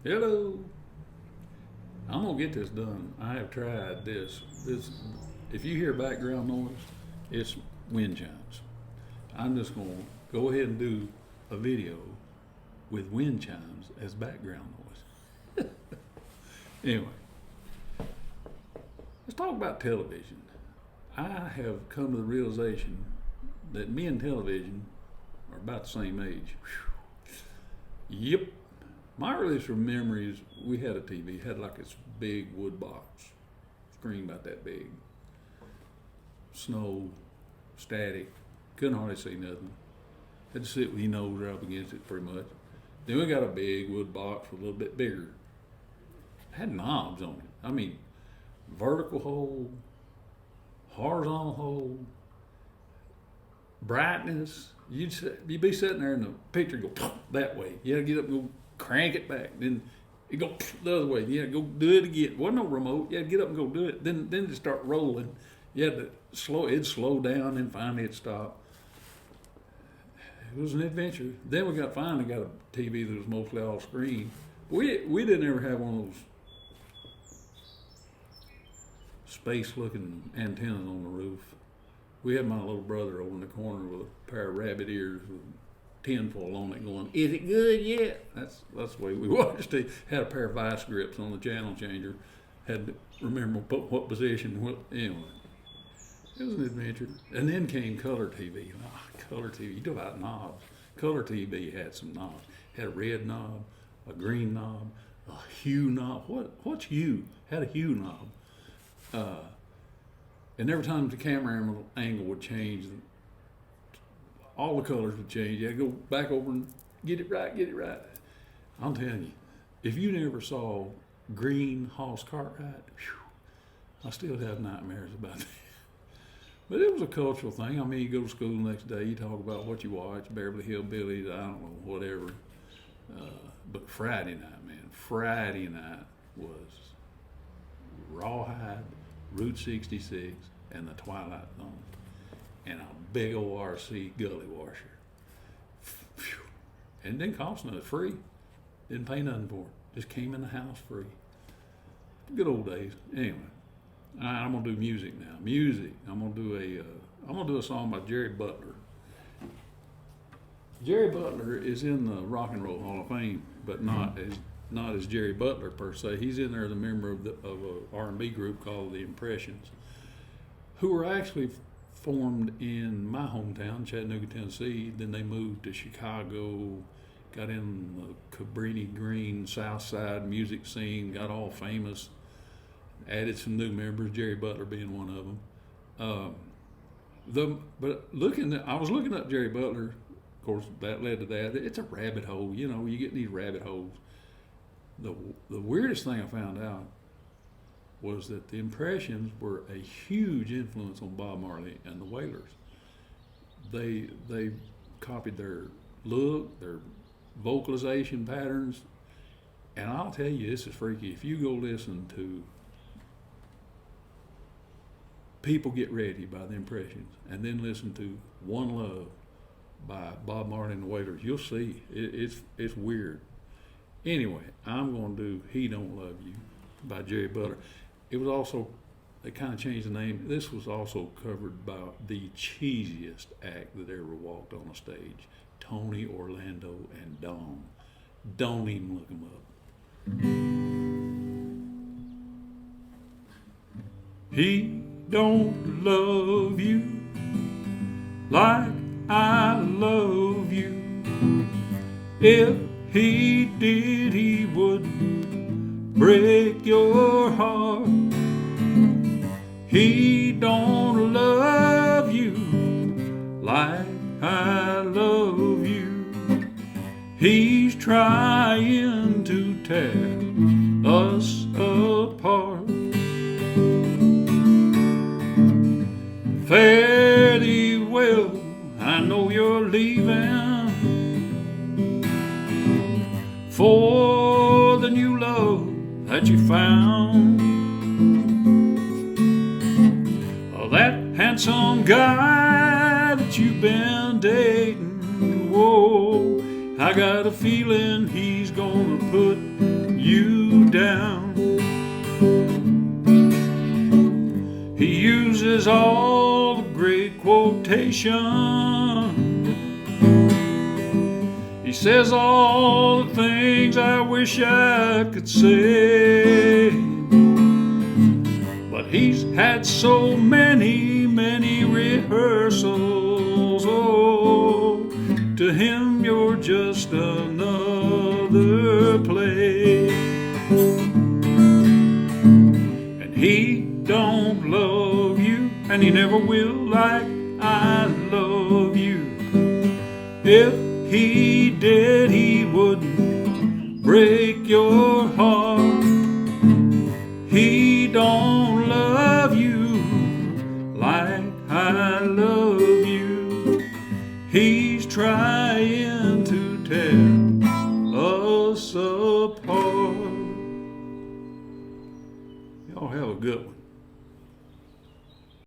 Hello. I'm gonna get this done. I have tried this. If you hear background noise, it's wind chimes. I'm just gonna go ahead and do a video with wind chimes as background noise. Anyway, let's talk about television. I have come to the realization that me and television are about the same age. Whew. Yep. My earliest memories, we had a TV, had like this big wood box, screen about that big, snow, static, couldn't hardly see nothing. Had to sit with your nose right up against it pretty much. Then we got a big wood box, a little bit bigger. Had knobs on it. I mean, vertical hold, horizontal hold, brightness. You'd be sitting there and the picture go that way. You had to get up and go crank it back. Then it go the other way. You had to go do it again. Wasn't no remote. You had to get up and go do it. Then it start rolling. You had to it'd slow down and finally it'd stop. It was an adventure. Then we finally got a TV that was mostly all screen. We didn't ever have one of those space looking antennas on the roof. We had my little brother over in the corner with a pair of rabbit ears with tinfoil on it going, "Is it good yet?" That's the way we watched it. Had a pair of vice grips on the channel changer. Had to remember what position. Anyway, it was an adventure. And then came color TV. Color TV. You talk about knobs. Color TV had some knobs. Had a red knob, a green knob, a hue knob. What's hue? Had a hue knob. And every time the camera angle would change, all the colors would change. You had to go back over and get it right. I'm telling you, if you never saw green Hoss Cartwright, I still have nightmares about that. But it was a cultural thing. I mean, you go to school the next day, you talk about what you watch, Beverly Hillbillies, I don't know, whatever. But Friday night, man, Friday night was Rawhide, Route 66, and the Twilight Zone, and a big old RC gully washer. And it didn't cost nothing, free. Didn't pay nothing for it. Just came in the house free. Good old days. Anyway, I'm gonna do music now. Music. I'm gonna do a song by Jerry Butler. Jerry Butler is in the Rock and Roll Hall of Fame, but not as Jerry Butler per se. He's in there as a member of a R&B group called the Impressions, who were actually formed in my hometown, Chattanooga, Tennessee. Then they moved to Chicago, got in the Cabrini Green South Side music scene, got all famous, added some new members, Jerry Butler being one of them. I was looking up Jerry Butler. Of course, that led to that. It's a rabbit hole. You know, you get in these rabbit holes. The weirdest thing I found out was that the Impressions were a huge influence on Bob Marley and the Wailers. They copied their look, their vocalization patterns, and I'll tell you, this is freaky. If you go listen to People Get Ready by the Impressions and then listen to One Love by Bob Marley and the Wailers, you'll see it's weird. Anyway, I'm going to do He Don't Love You by Jerry Butler. It was also, they kind of changed the name. This was also covered by the cheesiest act that ever walked on a stage, Tony Orlando and Dawn. Don't even look them up. He don't love you like I love you. If he did, he would break your heart. He don't love you like I love you. He's trying to tear us apart. Fare thee well, I know you're leaving for the new love that you found. That handsome guy that you've been dating, whoa, I got a feeling he's gonna put reputation. He says all the things I wish I could say, but he's had so many rehearsals. Oh, to him you're just another play. And he don't love you, and he never will, like I love you. If he did, he wouldn't break your heart. He don't love you like I love you. He's trying to tear us apart. Y'all have a good one.